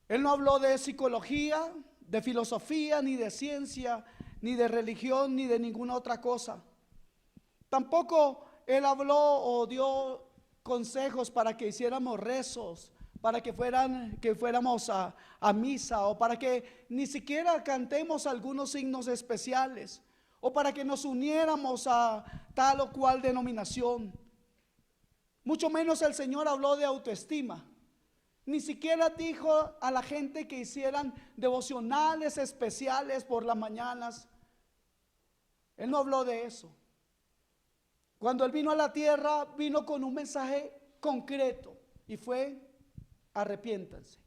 Él no habló de psicología, de filosofía, ni de ciencia, ni de religión, ni de ninguna otra cosa. Tampoco Él habló o dio consejos para que hiciéramos rezos, para que fuéramos a misa, o para que ni siquiera cantemos algunos signos especiales, o para que nos uniéramos a tal o cual denominación. Mucho menos el Señor habló de autoestima. Ni siquiera dijo a la gente que hicieran devocionales especiales por las mañanas. Él no habló de eso. Cuando Él vino a la tierra, vino con un mensaje concreto y fue: arrepiéntanse.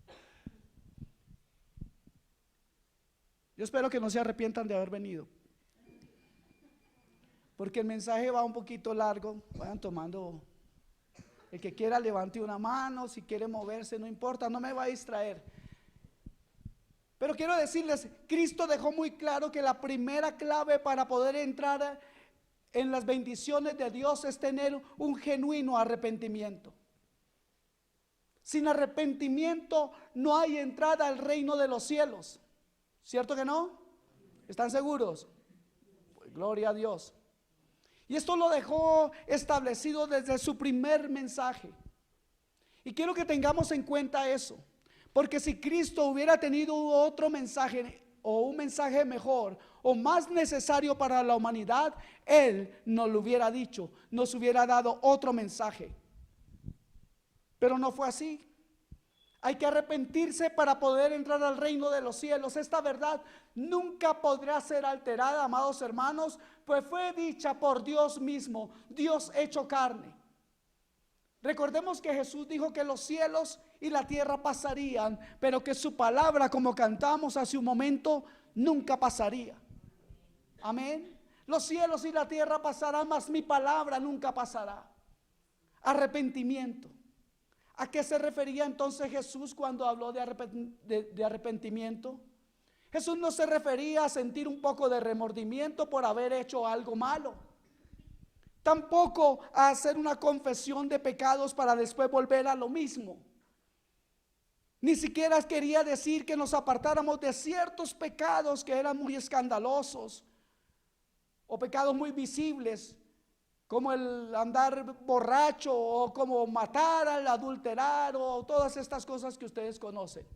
Yo espero que no se arrepientan de haber venido, porque el mensaje va un poquito largo. Vayan tomando. El que quiera levante una mano, si quiere moverse, no importa, no me va a distraer. Pero quiero decirles, Cristo dejó muy claro que la primera clave para poder entrar en las bendiciones de Dios es tener un genuino arrepentimiento. Sin arrepentimiento no hay entrada al reino de los cielos. ¿Cierto que no? ¿Están seguros? Pues gloria a Dios. Y esto lo dejó establecido desde su primer mensaje. Y quiero que tengamos en cuenta eso, porque si Cristo hubiera tenido otro mensaje, o un mensaje mejor o más necesario para la humanidad, Él nos lo hubiera dicho, nos hubiera dado otro mensaje. Pero no fue así. Hay que arrepentirse para poder entrar al reino de los cielos. Esta verdad nunca podrá ser alterada, amados hermanos, pues fue dicha por Dios mismo, Dios hecho carne. Recordemos que Jesús dijo que los cielos y la tierra pasarían, pero que su palabra, como cantamos hace un momento, nunca pasaría. Amén. Los cielos y la tierra pasarán, mas mi palabra nunca pasará. Arrepentimiento. ¿A qué se refería entonces Jesús cuando habló de arrepentimiento? Jesús no se refería a sentir un poco de remordimiento por haber hecho algo malo. Tampoco a hacer una confesión de pecados para después volver a lo mismo. Ni siquiera quería decir que nos apartáramos de ciertos pecados que eran muy escandalosos o pecados muy visibles, como el andar borracho, o como matar, al adulterar, o todas estas cosas que ustedes conocen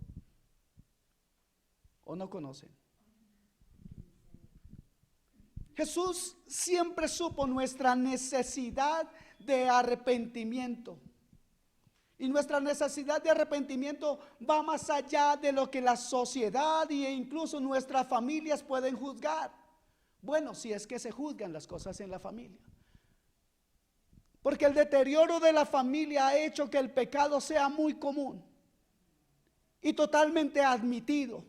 o no conocen. Jesús siempre supo nuestra necesidad de arrepentimiento. Y nuestra necesidad de arrepentimiento va más allá de lo que la sociedad e incluso nuestras familias pueden juzgar. Bueno, si es que se juzgan las cosas en la familia. Porque el deterioro de la familia ha hecho que el pecado sea muy común y totalmente admitido.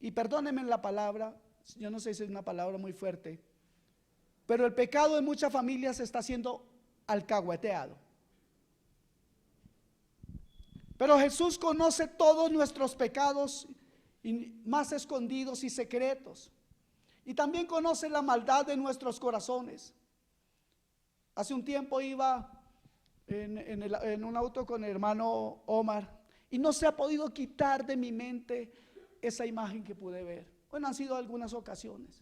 Y perdónenme la palabra, yo no sé si es una palabra muy fuerte, pero el pecado en muchas familias está siendo alcahueteado. Pero Jesús conoce todos nuestros pecados más escondidos y secretos. Y también conoce la maldad de nuestros corazones. Hace un tiempo iba en un auto con el hermano Omar y no se ha podido quitar de mi mente esa imagen que pude ver. Bueno, han sido algunas ocasiones.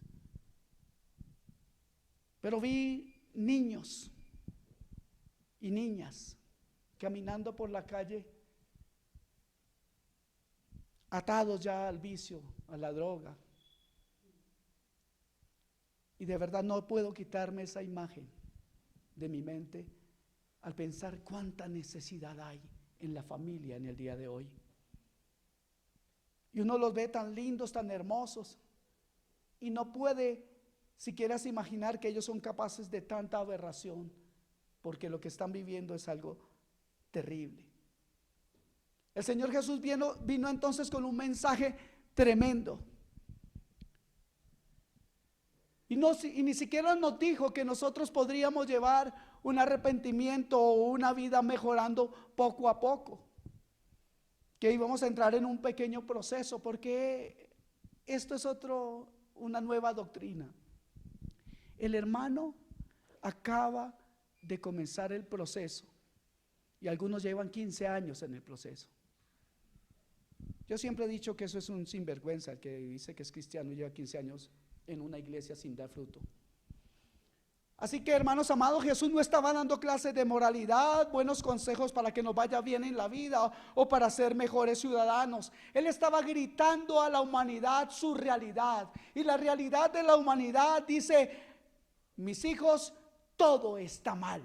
Pero vi niños y niñas caminando por la calle, atados ya al vicio, a la droga. Y de verdad no puedo quitarme esa imagen de mi mente al pensar cuánta necesidad hay en la familia en el día de hoy. Y uno los ve tan lindos, tan hermosos, y no puede siquiera imaginar que ellos son capaces de tanta aberración, porque lo que están viviendo es algo terrible. El Señor Jesús vino entonces con un mensaje tremendo. Y ni siquiera nos dijo que nosotros podríamos llevar un arrepentimiento o una vida mejorando poco a poco, que íbamos a entrar en un pequeño proceso, porque esto es una nueva doctrina. El hermano acaba de comenzar el proceso Y algunos llevan 15 años en el proceso. Yo siempre he dicho que eso es un sinvergüenza, el que dice que es cristiano y lleva 15 años en una iglesia sin dar fruto. Así que, hermanos amados, Jesús no estaba dando clases de moralidad, buenos consejos para que nos vaya bien en la vida o para ser mejores ciudadanos. Él estaba gritando a la humanidad su realidad. Y la realidad de la humanidad dice: mis hijos, todo está mal.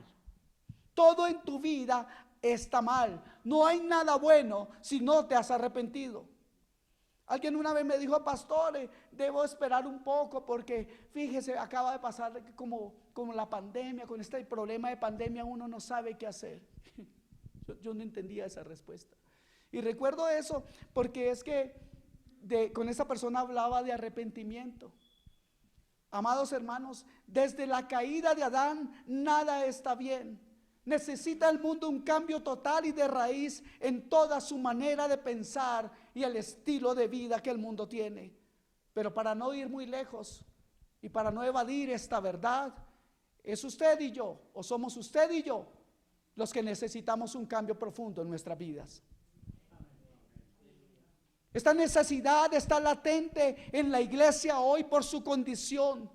Todo en tu vida está mal. No hay nada bueno si no te has arrepentido. Alguien una vez me dijo: pastor, debo esperar un poco porque fíjese, acaba de pasar como la pandemia, con este problema de pandemia uno no sabe qué hacer. Yo no entendía esa respuesta. Y recuerdo eso porque es que con esa persona hablaba de arrepentimiento. Amados hermanos, desde la caída de Adán nada está bien. Necesita el mundo un cambio total y de raíz en toda su manera de pensar y el estilo de vida que el mundo tiene. Pero para no ir muy lejos y para no evadir esta verdad, es usted y yo, o somos usted y yo, los que necesitamos un cambio profundo en nuestras vidas. Esta necesidad está latente en la iglesia hoy por su condición.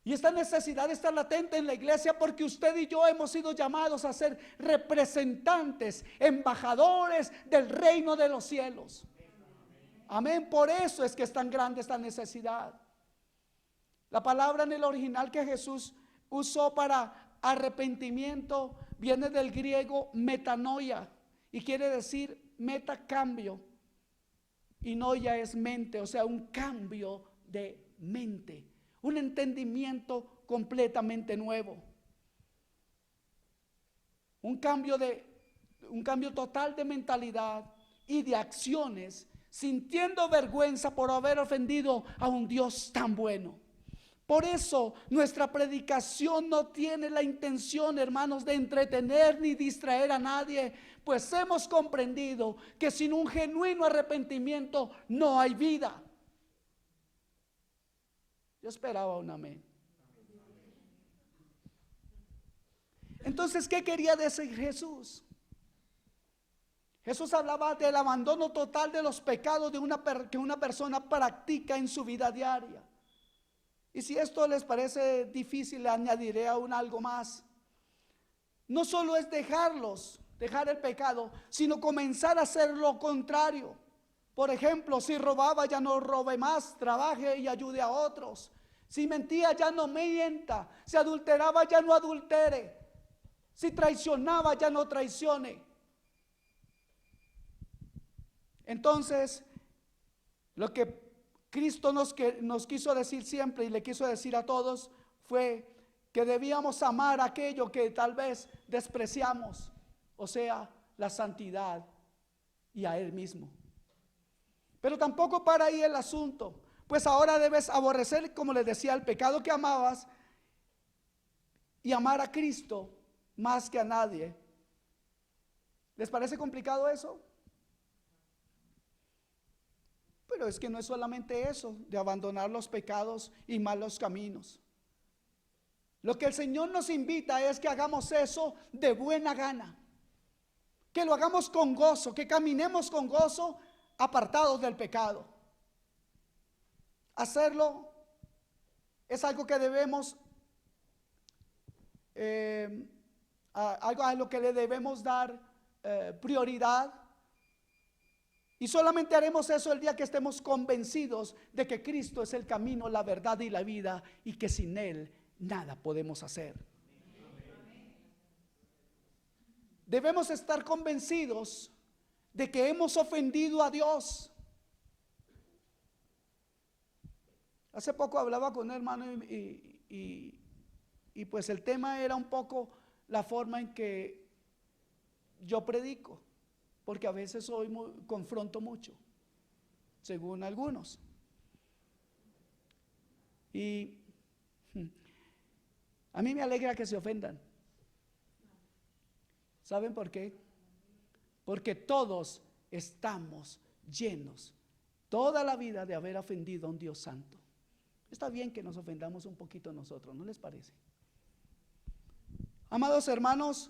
Y esta necesidad está latente en la iglesia porque usted y yo hemos sido llamados a ser representantes, embajadores del reino de los cielos. Amén. Por eso es que es tan grande esta necesidad. La palabra en el original que Jesús usó para arrepentimiento viene del griego metanoia y quiere decir meta, cambio, y noia es mente, o sea, un cambio de mente. Un entendimiento completamente nuevo. Un cambio total de mentalidad y de acciones, sintiendo vergüenza por haber ofendido a un Dios tan bueno. Por eso nuestra predicación no tiene la intención, hermanos, de entretener ni distraer a nadie, pues hemos comprendido que sin un genuino arrepentimiento no hay vida. Yo esperaba un amén. Entonces, ¿qué quería decir Jesús? Jesús hablaba del abandono total de los pecados que una persona practica en su vida diaria. Y si esto les parece difícil, le añadiré aún algo más. No solo es dejar el pecado, sino comenzar a hacer lo contrario. Por ejemplo, si robaba, ya no robe más, trabaje y ayude a otros. Si mentía, ya no mienta. Si adulteraba, ya no adultere. Si traicionaba, ya no traicione. Entonces, lo que Cristo nos quiso decir siempre y le quiso decir a todos fue que debíamos amar aquello que tal vez despreciamos, o sea, la santidad y a Él mismo. Pero tampoco para ahí el asunto, pues ahora debes aborrecer, como les decía, el pecado que amabas y amar a Cristo más que a nadie. ¿Les parece complicado eso? Pero es que no es solamente eso, de abandonar los pecados y malos caminos. Lo que el Señor nos invita es que hagamos eso de buena gana, que lo hagamos con gozo, que caminemos con gozo, apartados del pecado. Hacerlo es algo que debemos, algo a lo que le debemos dar prioridad. Y solamente haremos eso el día que estemos convencidos de que Cristo es el camino, la verdad y la vida, y que sin Él nada podemos hacer. Debemos estar convencidos de que hemos ofendido a Dios. Hace poco hablaba con un hermano y pues el tema era un poco la forma en que yo predico, porque a veces confronto mucho, según algunos. Y a mí me alegra que se ofendan. ¿Saben por qué? Porque todos estamos llenos toda la vida de haber ofendido a un Dios santo. Está bien que nos ofendamos un poquito nosotros, ¿no les parece? Amados hermanos,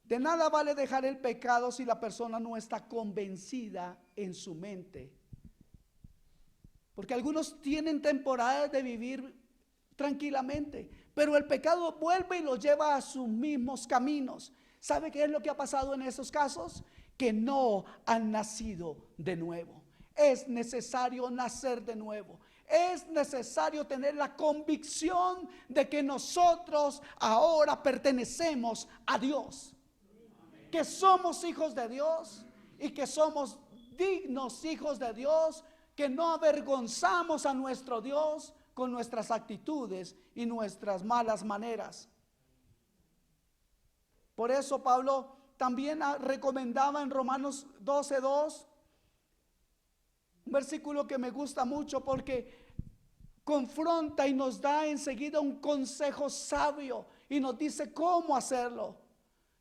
De nada vale dejar el pecado si la persona no está convencida en su mente. Porque algunos tienen temporadas de vivir tranquilamente, pero el pecado vuelve y los lleva a sus mismos caminos. ¿Sabe qué es lo que ha pasado en esos casos? Que no han nacido de nuevo. Es necesario nacer de nuevo. Es necesario tener la convicción de que nosotros ahora pertenecemos a Dios, que somos hijos de Dios y que somos dignos hijos de Dios, que no avergonzamos a nuestro Dios con nuestras actitudes y nuestras malas maneras. Por eso Pablo también recomendaba en Romanos 12:2, un versículo que me gusta mucho porque confronta y nos da enseguida un consejo sabio y nos dice cómo hacerlo.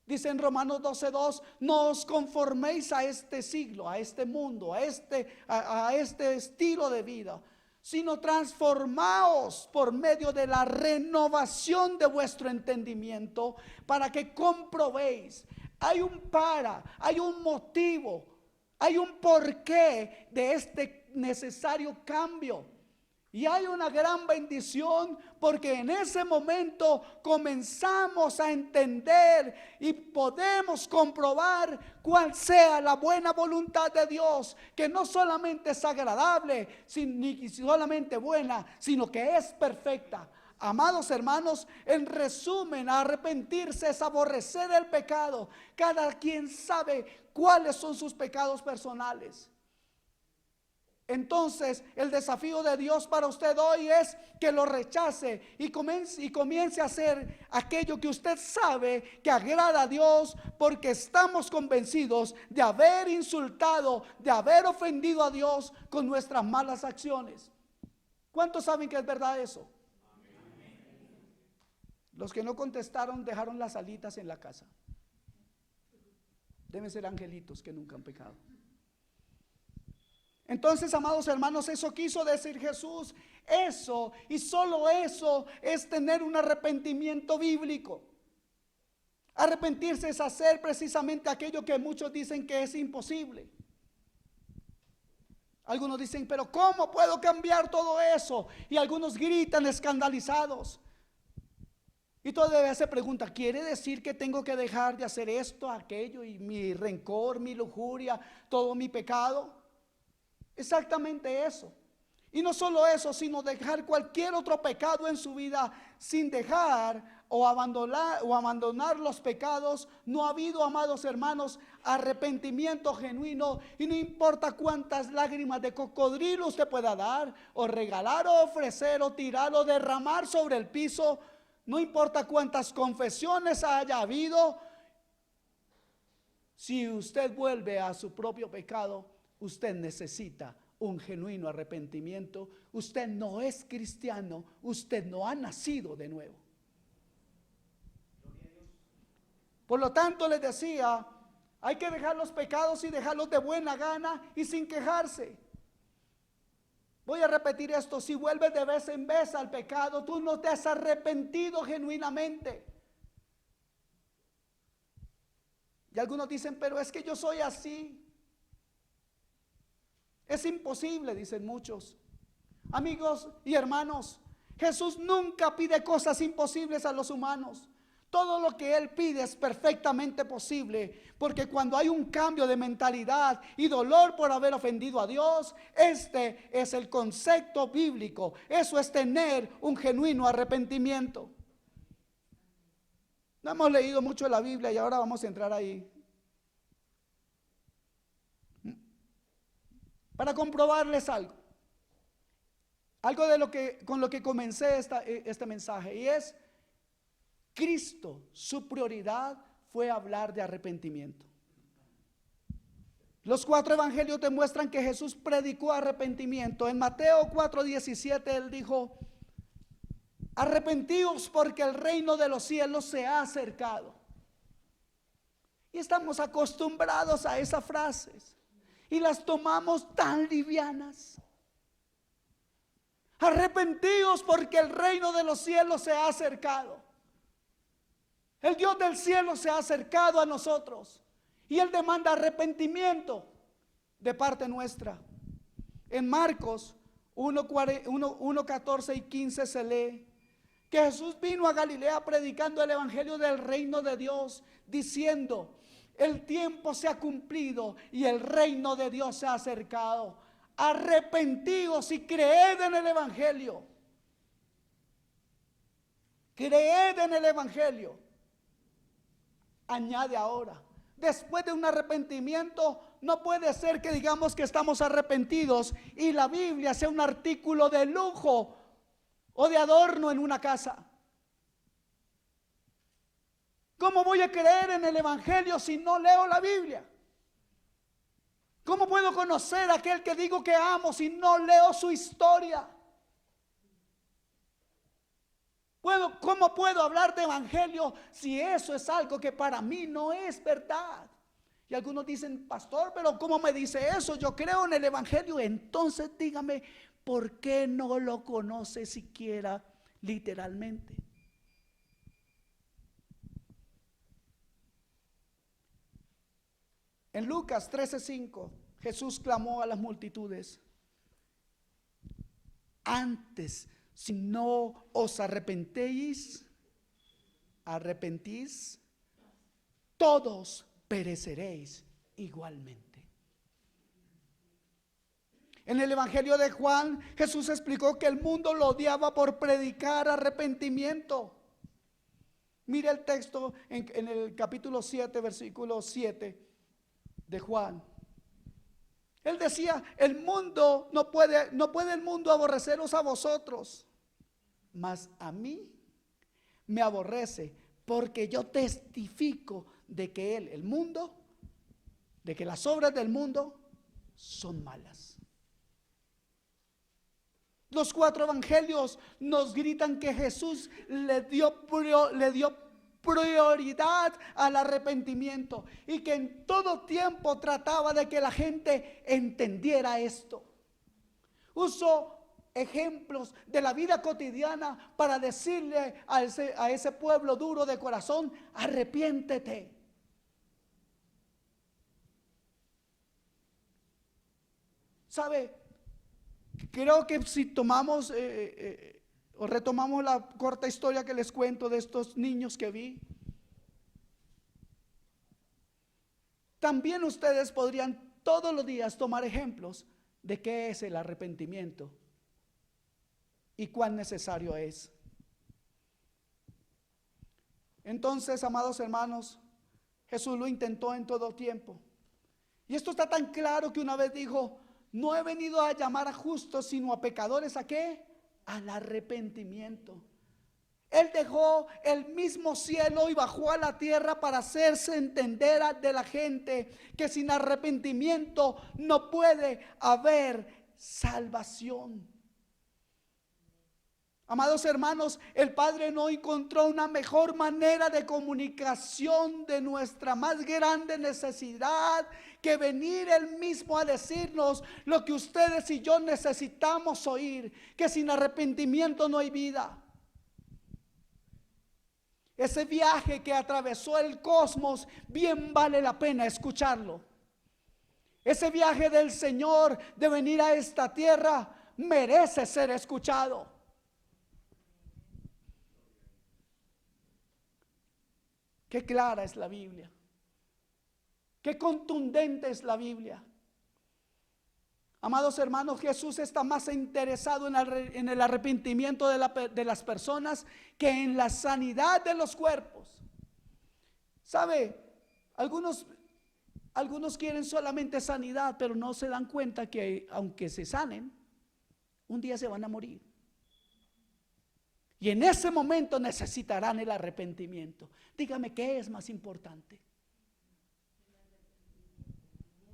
Dice en Romanos 12:2, no os conforméis a este siglo, a este mundo, a este estilo de vida, sino transformaos por medio de la renovación de vuestro entendimiento, para que comprobéis. Hay un motivo, hay un porqué de este necesario cambio. Y hay una gran bendición porque en ese momento comenzamos a entender y podemos comprobar cuál sea la buena voluntad de Dios, que no solamente es agradable, ni solamente buena, sino que es perfecta. Amados hermanos, en resumen, arrepentirse es aborrecer el pecado. Cada quien sabe cuáles son sus pecados personales. Entonces el desafío de Dios para usted hoy es que lo rechace y comience a hacer aquello que usted sabe que agrada a Dios, porque estamos convencidos de haber insultado, de haber ofendido a Dios con nuestras malas acciones. ¿Cuántos saben que es verdad eso? Los que no contestaron dejaron las alitas en la casa. Deben ser angelitos que nunca han pecado. Entonces, amados hermanos, eso quiso decir Jesús. Eso y solo eso es tener un arrepentimiento bíblico. Arrepentirse es hacer precisamente aquello que muchos dicen que es imposible. Algunos dicen, pero ¿cómo puedo cambiar todo eso? Y algunos gritan escandalizados. Y todavía se pregunta, ¿quiere decir que tengo que dejar de hacer esto, aquello, y mi rencor, mi lujuria, todo mi pecado? Exactamente eso. Y no solo eso, sino dejar cualquier otro pecado en su vida. Sin dejar o abandonar los pecados, no ha habido, amados hermanos, arrepentimiento genuino. Y no importa cuántas lágrimas de cocodrilo usted pueda dar, o regalar, o ofrecer, o tirar, o derramar sobre el piso. No importa cuántas confesiones haya habido, si usted vuelve a su propio pecado, usted necesita un genuino arrepentimiento. Usted no es cristiano, usted no ha nacido de nuevo. Por lo tanto, les decía, hay que dejar los pecados y dejarlos de buena gana y sin quejarse. Voy a repetir esto: si vuelves de vez en vez al pecado, tú no te has arrepentido genuinamente. Y algunos dicen, pero es que yo soy así. Es imposible, dicen muchos. Amigos y hermanos, Jesús nunca pide cosas imposibles a los humanos. Todo lo que Él pide es perfectamente posible, porque cuando hay un cambio de mentalidad y dolor por haber ofendido a Dios, este es el concepto bíblico. Eso es tener un genuino arrepentimiento. No hemos leído mucho la Biblia y ahora vamos a entrar ahí. Para comprobarles algo de con lo que comencé este mensaje, y es: Cristo, su prioridad fue hablar de arrepentimiento. Los 4 evangelios demuestran que Jesús predicó arrepentimiento. En Mateo 4:17 Él dijo: arrepentíos porque el reino de los cielos se ha acercado. Y estamos acostumbrados a esas frases y las tomamos tan livianas. Arrepentíos porque el reino de los cielos se ha acercado. El Dios del cielo se ha acercado a nosotros y Él demanda arrepentimiento de parte nuestra. En Marcos 1, 14 y 15 se lee que Jesús vino a Galilea predicando el evangelio del reino de Dios, diciendo: el tiempo se ha cumplido y el reino de Dios se ha acercado. Arrepentíos y creed en el evangelio. Creed en el evangelio. Añade ahora, después de un arrepentimiento, no puede ser que digamos que estamos arrepentidos y la Biblia sea un artículo de lujo o de adorno en una casa. ¿Cómo voy a creer en el evangelio si no leo la Biblia? ¿Cómo puedo conocer a aquel que digo que amo si no leo su historia? ¿Cómo puedo hablar de evangelio si eso es algo que para mí no es verdad? Y algunos dicen: pastor, pero ¿cómo me dice eso? Yo creo en el evangelio. Entonces dígame, ¿por qué no lo conoce siquiera literalmente? En Lucas 13:5, Jesús clamó a las multitudes: antes, si no os arrepentís, todos pereceréis igualmente. En el evangelio de Juan, Jesús explicó que el mundo lo odiaba por predicar arrepentimiento. Mire el texto en el capítulo 7, versículo 7 de Juan. Él decía: el mundo no puede el mundo aborreceros a vosotros, mas a mí me aborrece, porque yo testifico de que el mundo, de que las obras del mundo son malas. Los 4 evangelios nos gritan que Jesús le dio prioridad al arrepentimiento y que en todo tiempo trataba de que la gente entendiera esto. Usó ejemplos de la vida cotidiana para decirle a ese pueblo duro de corazón: arrepiéntete. ¿Sabe? Creo que si tomamos o retomamos la corta historia que les cuento de estos niños que vi, también ustedes podrían todos los días tomar ejemplos de qué es el arrepentimiento y cuán necesario es. Entonces, amados hermanos, Jesús lo intentó en todo tiempo. Y esto está tan claro que una vez dijo: no he venido a llamar a justos, sino a pecadores. ¿A qué? Al arrepentimiento. Él dejó el mismo cielo y bajó a la tierra para hacerse entender de la gente que sin arrepentimiento no puede haber salvación. Amados hermanos, el Padre no encontró una mejor manera de comunicación de nuestra más grande necesidad que venir Él mismo a decirnos lo que ustedes y yo necesitamos oír: que sin arrepentimiento no hay vida. Ese viaje que atravesó el cosmos, bien vale la pena escucharlo. Ese viaje del Señor de venir a esta tierra merece ser escuchado. Qué clara es la Biblia. Qué contundente es la Biblia. Amados hermanos, Jesús está más interesado en el arrepentimiento de las personas que en la sanidad de los cuerpos. ¿Sabe? Algunos quieren solamente sanidad, pero no se dan cuenta que aunque se sanen, un día se van a morir. Y en ese momento necesitarán el arrepentimiento. Dígame, ¿qué es más importante?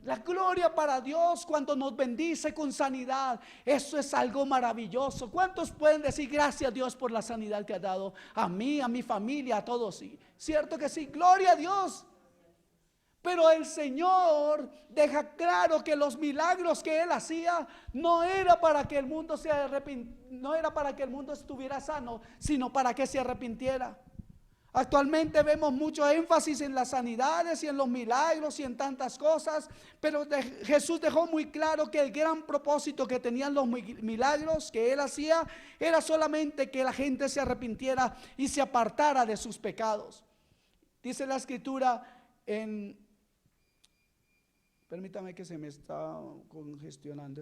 La gloria para Dios cuando nos bendice con sanidad. Eso es algo maravilloso. ¿Cuántos pueden decir gracias a Dios por la sanidad que ha dado a mí, a mi familia, a todos? Sí, cierto que sí, gloria a Dios. Pero el Señor deja claro que los milagros que Él hacía no era para que el mundo no era para que el mundo estuviera sano, sino para que se arrepintiera. Actualmente vemos mucho énfasis en las sanidades y en los milagros y en tantas cosas, pero Jesús dejó muy claro que el gran propósito que tenían los milagros que Él hacía era solamente que la gente se arrepintiera y se apartara de sus pecados. Dice la escritura permítame que se me está congestionando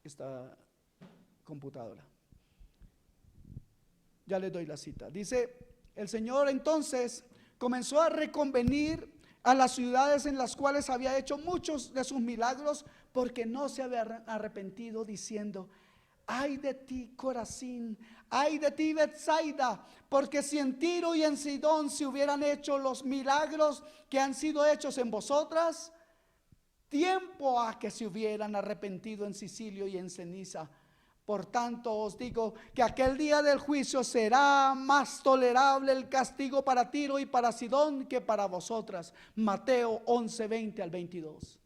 esta computadora. Ya le doy la cita. Dice, el Señor entonces comenzó a reconvenir a las ciudades en las cuales había hecho muchos de sus milagros, porque no se habían arrepentido, diciendo: ay de ti, Corazín, ay de ti, Betsaida, porque si en Tiro y en Sidón se hubieran hecho los milagros que han sido hechos en vosotras, tiempo a que se hubieran arrepentido en Sicilio y en Ceniza. Por tanto os digo que aquel día del juicio será más tolerable el castigo para Tiro y para Sidón que para vosotras. Mateo 11, 20 al 22.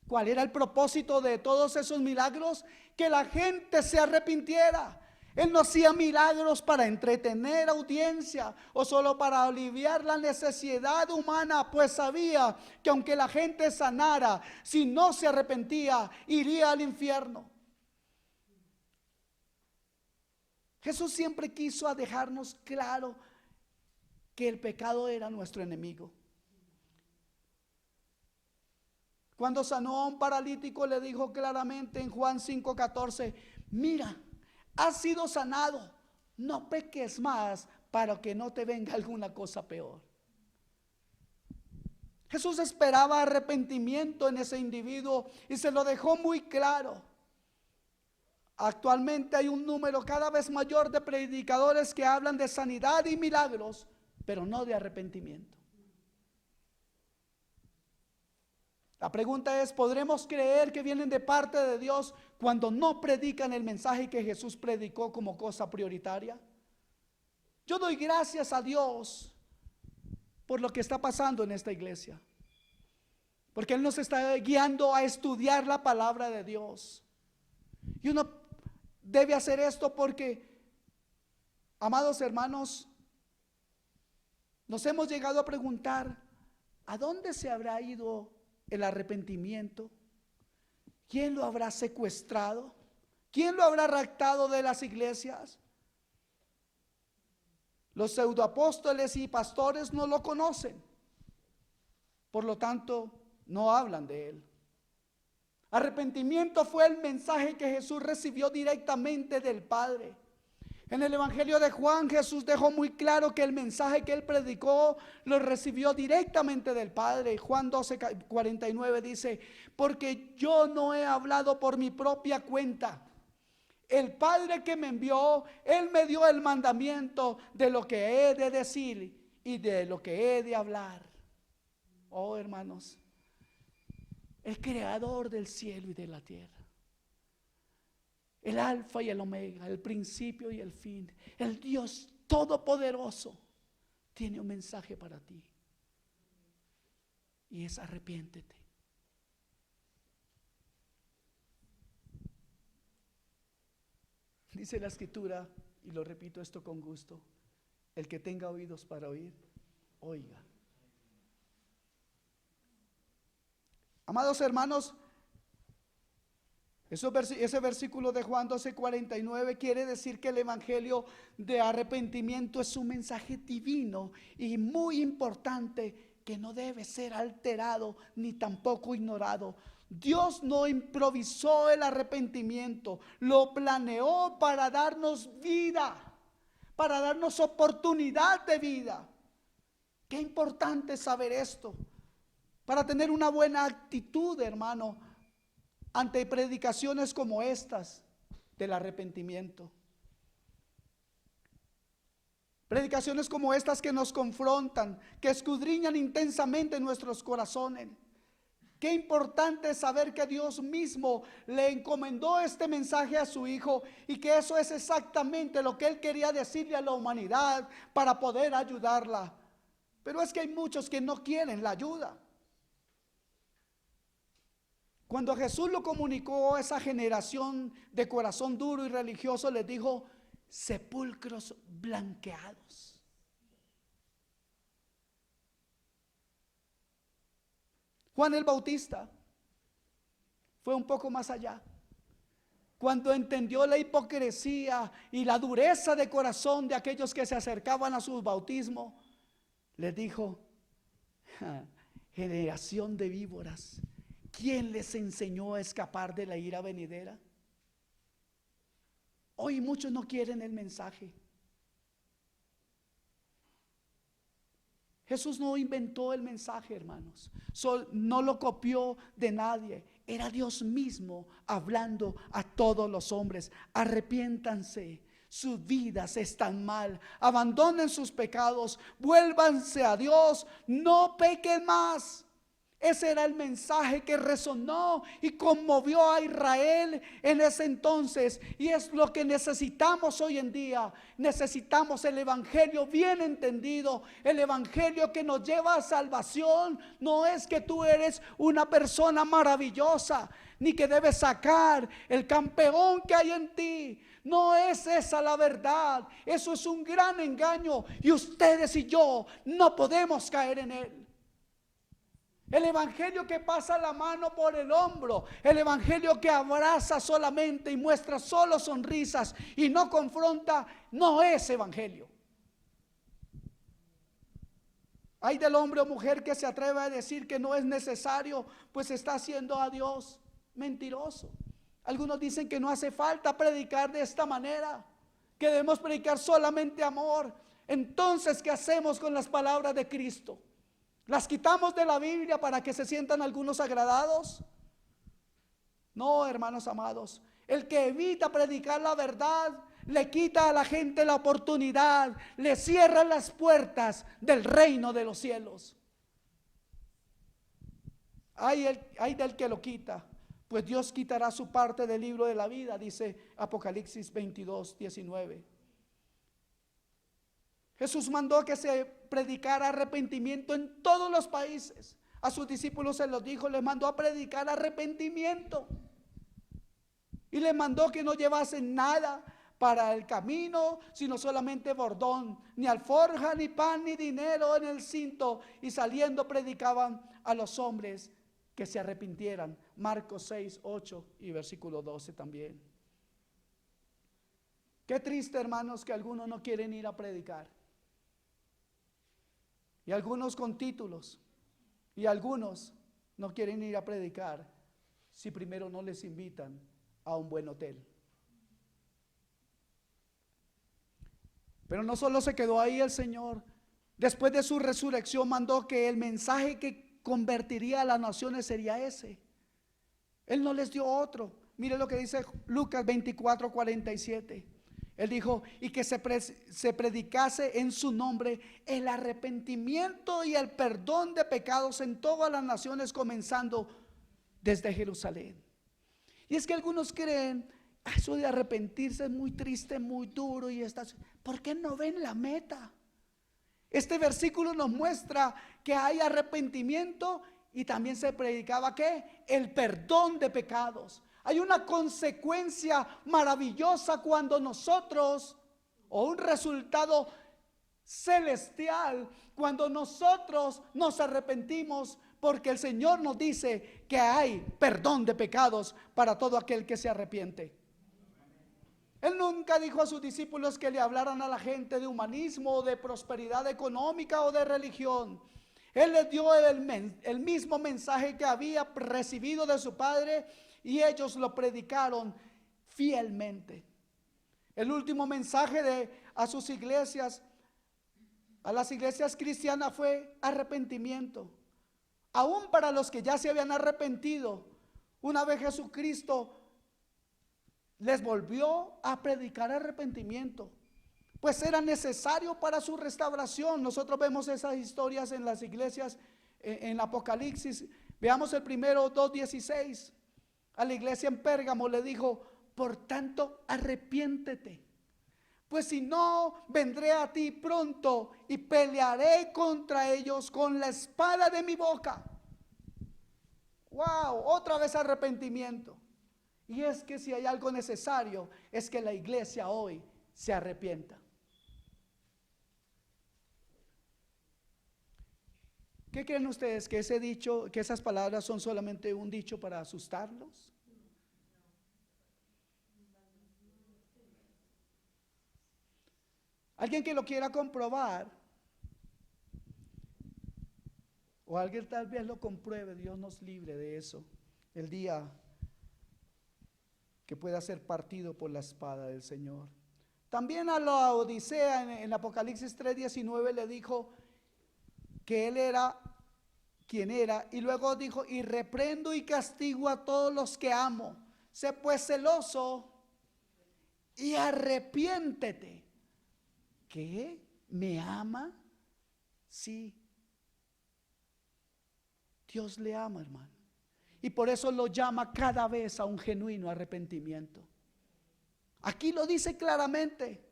¿Cuál era el propósito de todos esos milagros? Que la gente se arrepintiera. Él no hacía milagros para entretener audiencia o solo para aliviar la necesidad humana, pues sabía que aunque la gente sanara, si no se arrepentía, iría al infierno. Jesús siempre quiso dejarnos claro que el pecado era nuestro enemigo. Cuando sanó a un paralítico, le dijo claramente en Juan 5:14: mira, has sido sanado, no peques más para que no te venga alguna cosa peor. Jesús esperaba arrepentimiento en ese individuo y se lo dejó muy claro. Actualmente hay un número cada vez mayor de predicadores que hablan de sanidad y milagros, pero no de arrepentimiento. La pregunta es: ¿podremos creer que vienen de parte de Dios cuando no predican el mensaje que Jesús predicó como cosa prioritaria? Yo doy gracias a Dios por lo que está pasando en esta iglesia, porque Él nos está guiando a estudiar la palabra de Dios. Y uno debe hacer esto porque, amados hermanos, nos hemos llegado a preguntar: ¿a dónde se habrá ido el arrepentimiento? ¿Quién lo habrá secuestrado? ¿Quién lo habrá raptado de las iglesias? Los pseudoapóstoles y pastores no lo conocen, por lo tanto no hablan de él. Arrepentimiento fue el mensaje que Jesús recibió directamente del Padre. En el Evangelio de Juan, Jesús dejó muy claro que el mensaje que él predicó lo recibió directamente del Padre. Juan 12:49 dice: porque yo no he hablado por mi propia cuenta. El Padre que me envió, Él me dio el mandamiento de lo que he de decir y de lo que he de hablar. Oh, hermanos, el creador del cielo y de la tierra, el alfa y el omega, el principio y el fin, el Dios todopoderoso, tiene un mensaje para ti, y es: arrepiéntete. Dice la escritura, y lo repito esto con gusto: el que tenga oídos para oír, oiga. Amados hermanos, ese versículo de Juan 12:49 quiere decir que el evangelio de arrepentimiento es un mensaje divino y muy importante, que no debe ser alterado ni tampoco ignorado. Dios no improvisó el arrepentimiento, lo planeó para darnos vida, para darnos oportunidad de vida. Qué importante saber esto, para tener una buena actitud, hermano, ante predicaciones como estas del arrepentimiento. Predicaciones como estas que nos confrontan, que escudriñan intensamente nuestros corazones. Qué importante es saber que Dios mismo le encomendó este mensaje a su Hijo, y que eso es exactamente lo que Él quería decirle a la humanidad para poder ayudarla. Pero es que hay muchos que no quieren la ayuda. Cuando Jesús lo comunicó a esa generación de corazón duro y religioso, les dijo: sepulcros blanqueados. Juan el Bautista fue un poco más allá. Cuando entendió la hipocresía y la dureza de corazón de aquellos que se acercaban a su bautismo, les dijo: generación de víboras, ¿quién les enseñó a escapar de la ira venidera? Hoy muchos no quieren el mensaje. Jesús no inventó el mensaje, hermanos. No lo copió de nadie. Era Dios mismo hablando a todos los hombres. Arrepiéntanse, sus vidas están mal. Abandonen sus pecados, vuélvanse a Dios, no pequen más. Ese era el mensaje que resonó y conmovió a Israel en ese entonces, y es lo que necesitamos hoy en día. Necesitamos el evangelio bien entendido, el evangelio que nos lleva a salvación. No es que tú eres una persona maravillosa, ni que debes sacar el campeón que hay en ti. No es esa la verdad. Eso es un gran engaño, y ustedes y yo no podemos caer en él. El evangelio que pasa la mano por el hombro, el evangelio que abraza solamente y muestra solo sonrisas y no confronta, no es evangelio. Hay del hombre o mujer que se atreve a decir que no es necesario, pues está haciendo a Dios mentiroso. Algunos dicen que no hace falta predicar de esta manera, que debemos predicar solamente amor. Entonces, ¿qué hacemos con las palabras de Cristo? ¿Las quitamos de la Biblia para que se sientan algunos agradados? No, hermanos amados. El que evita predicar la verdad le quita a la gente la oportunidad, le cierra las puertas del reino de los cielos. Hay del que lo quita, pues Dios quitará su parte del libro de la vida, dice Apocalipsis 22:19. Jesús mandó que se predicara arrepentimiento en todos los países. A sus discípulos se los dijo, les mandó a predicar arrepentimiento. Y les mandó que no llevasen nada para el camino, sino solamente bordón, ni alforja, ni pan, ni dinero en el cinto. Y saliendo predicaban a los hombres que se arrepintieran. Marcos 6, 8 y versículo 12 también. Qué triste, hermanos, que algunos no quieren ir a predicar. Y algunos con títulos, y algunos no quieren ir a predicar si primero no les invitan a un buen hotel. Pero no solo se quedó ahí el Señor. Después de su resurrección mandó que el mensaje que convertiría a las naciones sería ese. Él no les dio otro. Mire lo que dice Lucas 24:47. Él dijo: y que se predicase en su nombre el arrepentimiento y el perdón de pecados en todas las naciones, comenzando desde Jerusalén. Y es que algunos creen, eso de arrepentirse es muy triste, muy duro, y ¿por qué no ven la meta? Este versículo nos muestra que hay arrepentimiento y también se predicaba ¿qué? El perdón de pecados. Hay una consecuencia maravillosa cuando nosotros, o un resultado celestial, cuando nosotros nos arrepentimos, porque el Señor nos dice que hay perdón de pecados para todo aquel que se arrepiente. Él nunca dijo a sus discípulos que le hablaran a la gente de humanismo, de prosperidad económica o de religión. Él les dio el mismo mensaje que había recibido de su Padre, y ellos lo predicaron fielmente. El último mensaje a sus iglesias, a las iglesias cristianas, fue arrepentimiento. Aún para los que ya se habían arrepentido, una vez Jesucristo les volvió a predicar arrepentimiento, pues era necesario para su restauración. Nosotros vemos esas historias en las iglesias, en Apocalipsis. Veamos el primero, 2:16. A la iglesia en Pérgamo le dijo: por tanto, arrepiéntete, pues si no, vendré a ti pronto y pelearé contra ellos con la espada de mi boca. Wow, otra vez arrepentimiento. Y es que si hay algo necesario, es que la iglesia hoy se arrepienta. ¿Qué creen ustedes? ¿Que ese dicho, que esas palabras son solamente un dicho para asustarlos? Alguien que lo quiera comprobar, o alguien tal vez lo compruebe, Dios nos libre de eso, el día que pueda ser partido por la espada del Señor. También a la Odisea en Apocalipsis 3:19 le dijo que él era quien era, y luego dijo: y reprendo y castigo a todos los que amo. Sé pues celoso y arrepiéntete. ¿Qué? ¿Me ama? Sí. Dios le ama, hermano. Y por eso lo llama cada vez a un genuino arrepentimiento. Aquí lo dice claramente: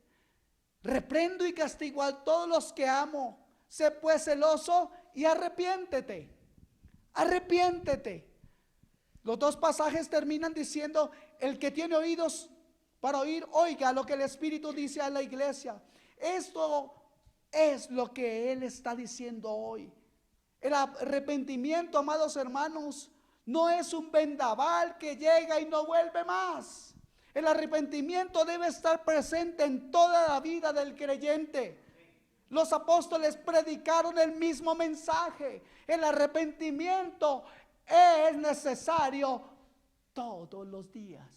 reprendo y castigo a todos los que amo. Sé pues celoso y arrepiéntete. Arrepiéntete. Los dos pasajes terminan diciendo: el que tiene oídos para oír, oiga lo que el Espíritu dice a la iglesia. Esto es lo que Él está diciendo hoy. El arrepentimiento, amados hermanos, no es un vendaval que llega y no vuelve más. El arrepentimiento debe estar presente en toda la vida del creyente. Los apóstoles predicaron el mismo mensaje. El arrepentimiento es necesario todos los días.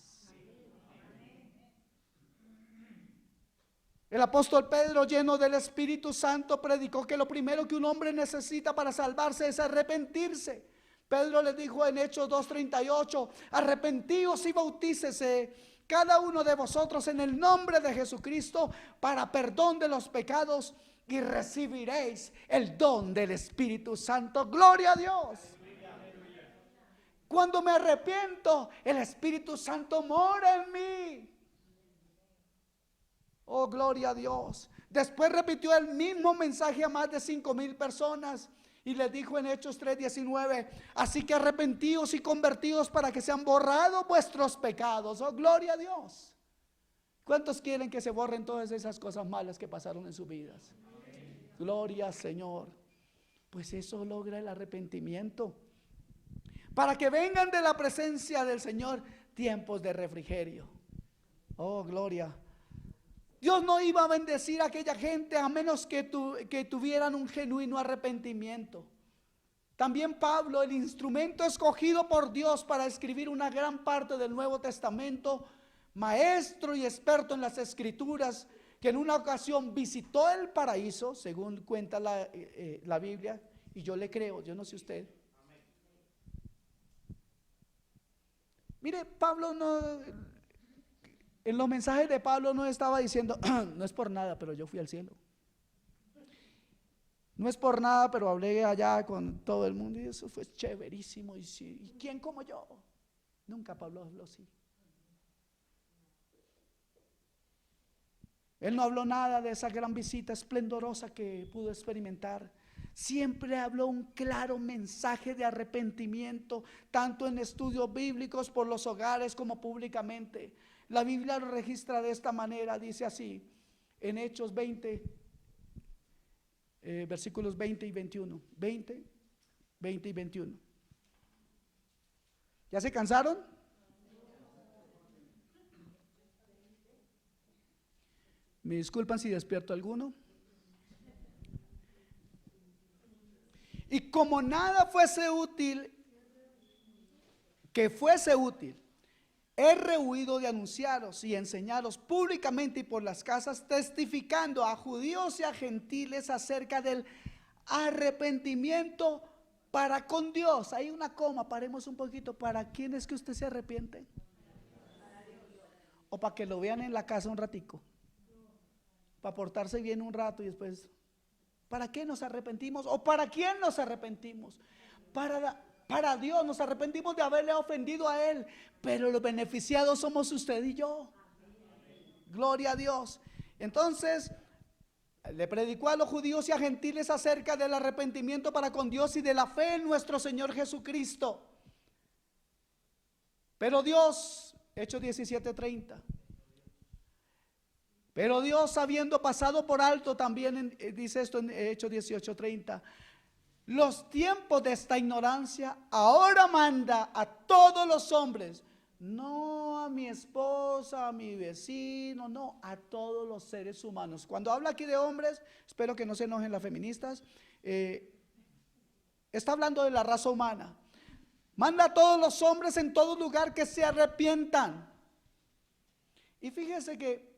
El apóstol Pedro, lleno del Espíritu Santo, predicó que lo primero que un hombre necesita para salvarse es arrepentirse. Pedro le dijo en Hechos 2:38: arrepentíos y bautícese cada uno de vosotros en el nombre de Jesucristo para perdón de los pecados, y recibiréis el don del Espíritu Santo. Gloria a Dios. Cuando me arrepiento, el Espíritu Santo mora en mí. Oh, gloria a Dios. Después repitió el mismo mensaje a más de 5,000 personas y les dijo en Hechos 3:19: así que arrepentíos y convertíos para que sean borrados vuestros pecados. Oh, gloria a Dios. ¿Cuántos quieren que se borren todas esas cosas malas que pasaron en sus vidas? Gloria al Señor. Pues eso logra el arrepentimiento, para que vengan de la presencia del Señor tiempos de refrigerio. Oh, gloria. Dios no iba a bendecir a aquella gente a menos que tuvieran un genuino arrepentimiento. También Pablo, el instrumento escogido por Dios para escribir una gran parte del Nuevo Testamento, maestro y experto en las Escrituras, que en una ocasión visitó el paraíso, según cuenta la Biblia, y yo le creo, yo no sé usted. Mire, Pablo no, en los mensajes de Pablo no estaba diciendo: no es por nada, pero yo fui al cielo. No es por nada, pero hablé allá con todo el mundo y eso fue chéverísimo. ¿Y quién como yo? Nunca Pablo habló así. Él no habló nada de esa gran visita esplendorosa que pudo experimentar. Siempre habló un claro mensaje de arrepentimiento, tanto en estudios bíblicos por los hogares como públicamente. La Biblia lo registra de esta manera, dice así, en Hechos 20, versículos 20 y 21. 20 y 21. ¿Ya se cansaron? Me disculpan si despierto alguno. Y como nada fuese útil, he rehuido de anunciaros y enseñaros públicamente y por las casas, testificando a judíos y a gentiles acerca del arrepentimiento para con Dios. Hay una coma, paremos un poquito. ¿Para quién es que usted se arrepiente? ¿O para que lo vean en la casa un ratico? ¿Para portarse bien un rato y después? ¿Para qué nos arrepentimos? ¿O para quién nos arrepentimos? Para Dios. Nos arrepentimos de haberle ofendido a Él, pero los beneficiados somos usted y yo. Gloria a Dios. Entonces le predicó a los judíos y a gentiles acerca del arrepentimiento para con Dios y de la fe en nuestro Señor Jesucristo. Pero Dios, Hechos 17:30. Pero Dios, habiendo pasado por alto también, dice esto en Hechos 18:30, los tiempos de esta ignorancia, ahora manda a todos los hombres, no a mi esposa, a mi vecino, no, a todos los seres humanos. Cuando habla aquí de hombres, espero que no se enojen las feministas, está hablando de la raza humana. Manda a todos los hombres en todo lugar que se arrepientan. Y fíjese que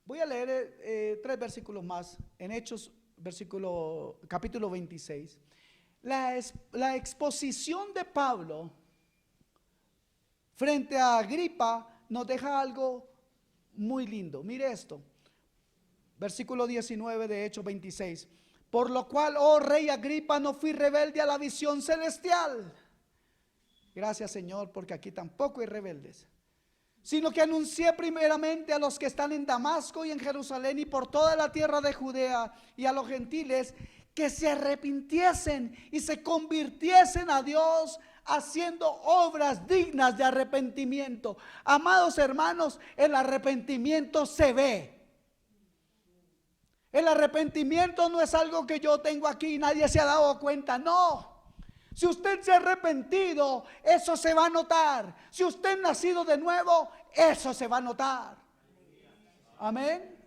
voy a leer 3 versículos más en Hechos, capítulo 26. La exposición de Pablo frente a Agripa nos deja algo muy lindo. Mire esto, versículo 19 de Hechos 26. Por lo cual, oh rey Agripa, no fui rebelde a la visión celestial. Gracias, Señor, porque aquí tampoco hay rebeldes, sino que anuncié primeramente a los que están en Damasco y en Jerusalén y por toda la tierra de Judea y a los gentiles que se arrepintiesen y se convirtiesen a Dios, haciendo obras dignas de arrepentimiento. Amados hermanos, el arrepentimiento se ve. El arrepentimiento no es algo que yo tengo aquí y nadie se ha dado cuenta, no. Si usted se ha arrepentido, eso se va a notar. Si usted ha nacido de nuevo, eso se va a notar. Amén.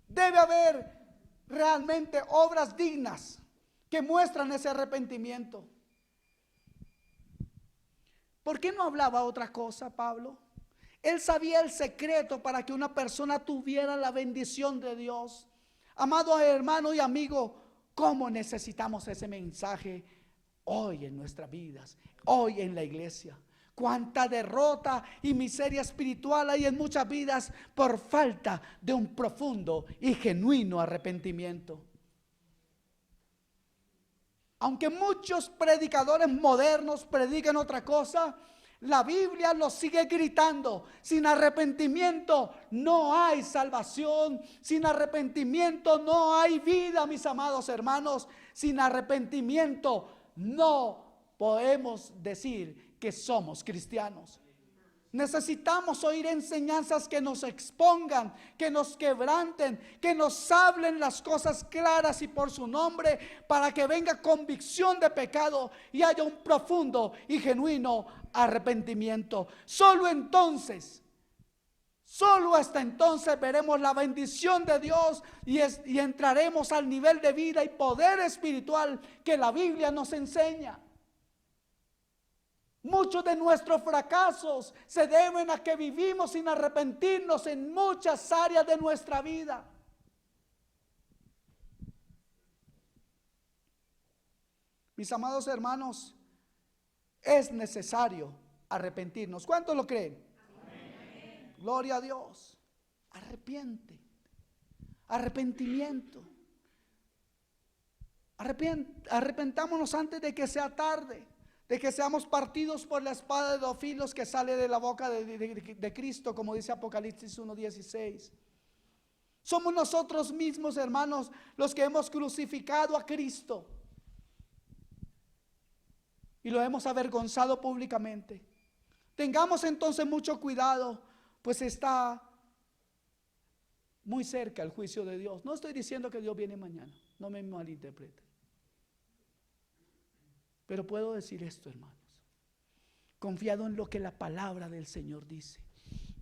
Debe haber realmente obras dignas que muestran ese arrepentimiento. ¿Por qué no hablaba otra cosa, Pablo? Él sabía el secreto para que una persona tuviera la bendición de Dios. Amado hermano y amigo, ¿cómo necesitamos ese mensaje hoy en nuestras vidas, hoy en la iglesia? Cuánta derrota y miseria espiritual hay en muchas vidas por falta de un profundo y genuino arrepentimiento. Aunque muchos predicadores modernos prediquen otra cosa, la Biblia lo sigue gritando: sin arrepentimiento no hay salvación, sin arrepentimiento no hay vida, mis amados hermanos. Sin arrepentimiento no podemos decir que somos cristianos. Necesitamos oír enseñanzas que nos expongan, que nos quebranten, que nos hablen las cosas claras y por su nombre, para que venga convicción de pecado y haya un profundo y genuino arrepentimiento. Solo entonces, solo hasta entonces veremos la bendición de Dios y entraremos al nivel de vida y poder espiritual que la Biblia nos enseña. Muchos de nuestros fracasos se deben a que vivimos sin arrepentirnos en muchas áreas de nuestra vida. Mis amados hermanos, es necesario arrepentirnos. ¿Cuántos lo creen? Amén. Gloria a Dios. Arrepiente. Arrepentimiento. Arrepentámonos antes de que sea tarde, de que seamos partidos por la espada de dos filos que sale de la boca de Cristo, como dice Apocalipsis 1:16. Somos nosotros mismos, hermanos, los que hemos crucificado a Cristo y lo hemos avergonzado públicamente. Tengamos entonces mucho cuidado, pues está muy cerca el juicio de Dios. No estoy diciendo que Dios viene mañana, no me malinterpreten. Pero puedo decir esto, hermanos, confiado en lo que la palabra del Señor dice.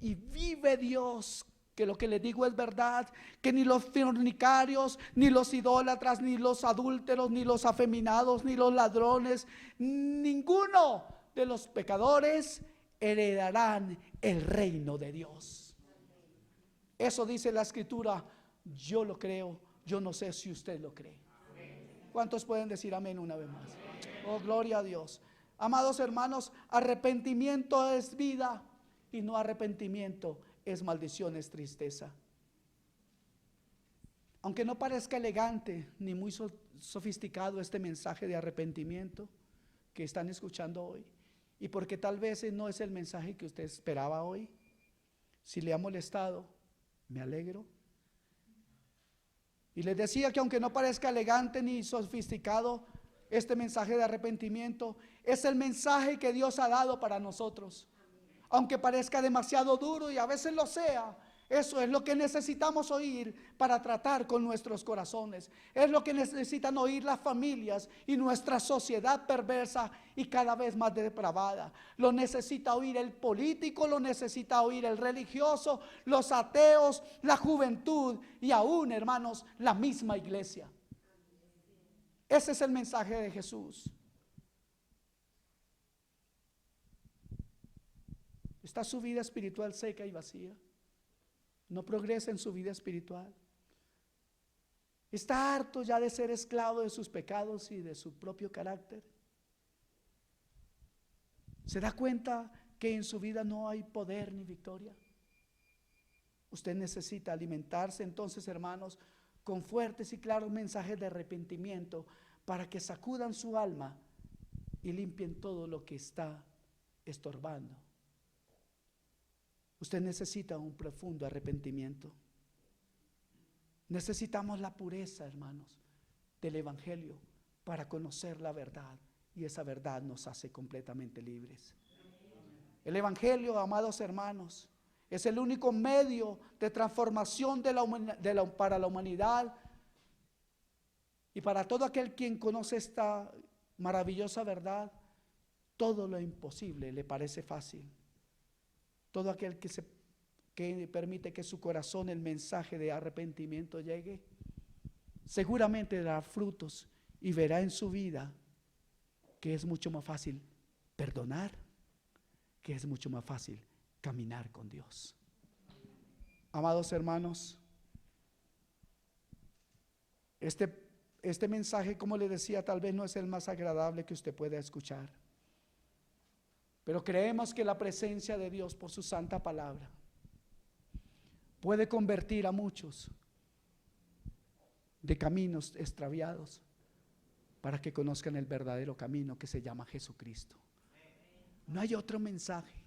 Y vive Dios, que lo que le digo es verdad, que ni los fornicarios, ni los idólatras, ni los adúlteros, ni los afeminados, ni los ladrones, ninguno de los pecadores heredarán el reino de Dios. Eso dice la Escritura. Yo lo creo. Yo no sé si usted lo cree. ¿Cuántos pueden decir amén una vez más? Oh, gloria a Dios. Amados hermanos, arrepentimiento es vida y no arrepentimiento es maldición, es tristeza. Aunque no parezca elegante ni muy sofisticado este mensaje de arrepentimiento que están escuchando hoy, y porque tal vez no es el mensaje que usted esperaba hoy, si le ha molestado, me alegro. Y les decía que aunque no parezca elegante ni sofisticado, este mensaje de arrepentimiento es el mensaje que Dios ha dado para nosotros. Aunque parezca demasiado duro y a veces lo sea, eso es lo que necesitamos oír para tratar con nuestros corazones. Es lo que necesitan oír las familias y nuestra sociedad perversa y cada vez más depravada. Lo necesita oír el político, lo necesita oír el religioso, los ateos, la juventud y aún, hermanos, la misma iglesia. Ese es el mensaje de Jesús. ¿Está su vida espiritual seca y vacía? ¿No progresa en su vida espiritual? ¿Está harto ya de ser esclavo de sus pecados y de su propio carácter? ¿Se da cuenta que en su vida no hay poder ni victoria? Usted necesita alimentarse entonces, hermanos, con fuertes y claros mensajes de arrepentimiento para que sacudan su alma y limpien todo lo que está estorbando. Usted necesita un profundo arrepentimiento. Necesitamos la pureza, hermanos, del Evangelio para conocer la verdad, y esa verdad nos hace completamente libres. El Evangelio, amados hermanos, es el único medio de transformación para la humanidad y para todo aquel quien conoce esta maravillosa verdad. Todo lo imposible le parece fácil. Todo aquel que permite que su corazón el mensaje de arrepentimiento llegue, seguramente dará frutos y verá en su vida que es mucho más fácil perdonar, que es mucho más fácil caminar con Dios. Amados hermanos, este mensaje, como le decía, tal vez no es el más agradable que usted pueda escuchar, pero creemos que la presencia de Dios por su santa palabra puede convertir a muchos de caminos extraviados para que conozcan el verdadero camino que se llama Jesucristo. No hay otro mensaje.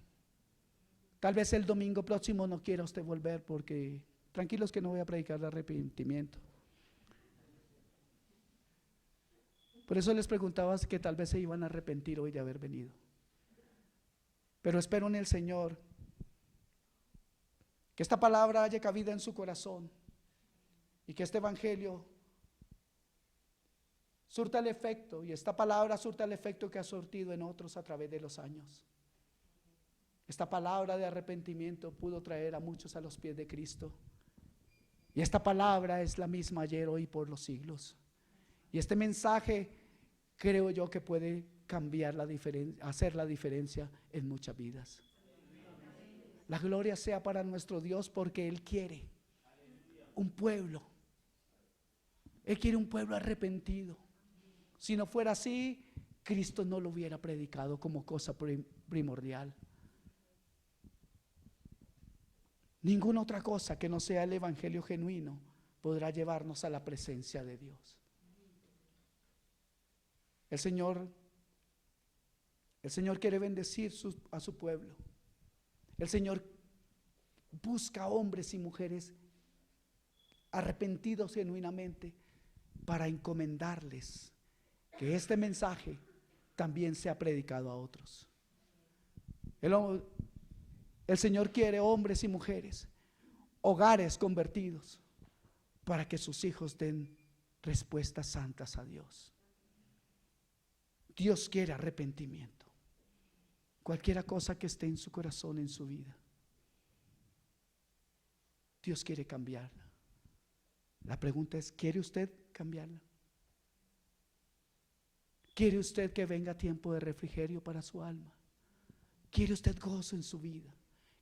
Tal vez el domingo próximo no quiera usted volver, porque tranquilos que no voy a predicar de arrepentimiento. Por eso les preguntaba que tal vez se iban a arrepentir hoy de haber venido. Pero espero en el Señor que esta palabra haya cabida en su corazón y que este evangelio surta el efecto, y esta palabra surta el efecto que ha surtido en otros a través de los años. Esta palabra de arrepentimiento pudo traer a muchos a los pies de Cristo, y esta palabra es la misma ayer, hoy, por los siglos. Y este mensaje creo yo que puede cambiar la diferencia, hacer la diferencia en muchas vidas. La gloria sea para nuestro Dios, porque Él quiere un pueblo. Él quiere un pueblo arrepentido. Si no fuera así, Cristo no lo hubiera predicado como cosa primordial. Ninguna otra cosa que no sea el evangelio genuino podrá llevarnos a la presencia de Dios. El Señor quiere bendecir a su pueblo. El Señor busca hombres y mujeres arrepentidos genuinamente para encomendarles que este mensaje también sea predicado a otros. El Señor quiere hombres y mujeres, hogares convertidos, para que sus hijos den respuestas santas a Dios. Dios quiere arrepentimiento. Cualquiera cosa que esté en su corazón, en su vida, Dios quiere cambiarla. La pregunta es, ¿quiere usted cambiarla? ¿Quiere usted que venga tiempo de refrigerio para su alma? ¿Quiere usted gozo en su vida?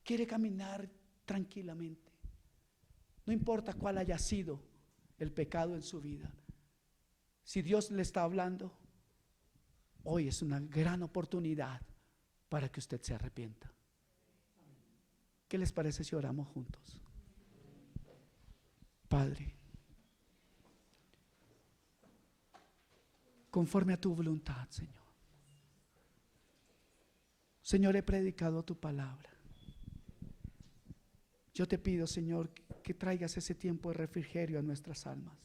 ¿Quiere caminar tranquilamente? No importa cuál haya sido el pecado en su vida. Si Dios le está hablando, hoy es una gran oportunidad para que usted se arrepienta. ¿Qué les parece si oramos juntos? Padre, conforme a tu voluntad, Señor. Señor, he predicado tu palabra. Yo te pido, Señor, que traigas ese tiempo de refrigerio a nuestras almas.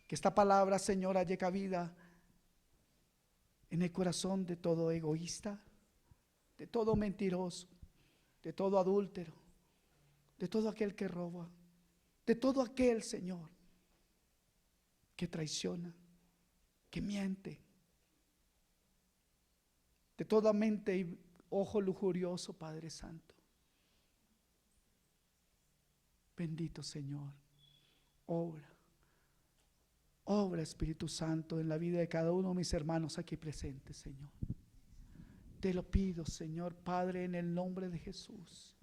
Que esta palabra, Señor, haya cabida en el corazón de todo egoísta, de todo mentiroso, de todo adúltero, de todo aquel que roba, de todo aquel, Señor, que traiciona, que miente, de toda mente y ojo lujurioso, Padre Santo. Bendito Señor, obra Espíritu Santo en la vida de cada uno de mis hermanos aquí presentes, Señor. Te lo pido, Señor Padre, en el nombre de Jesús.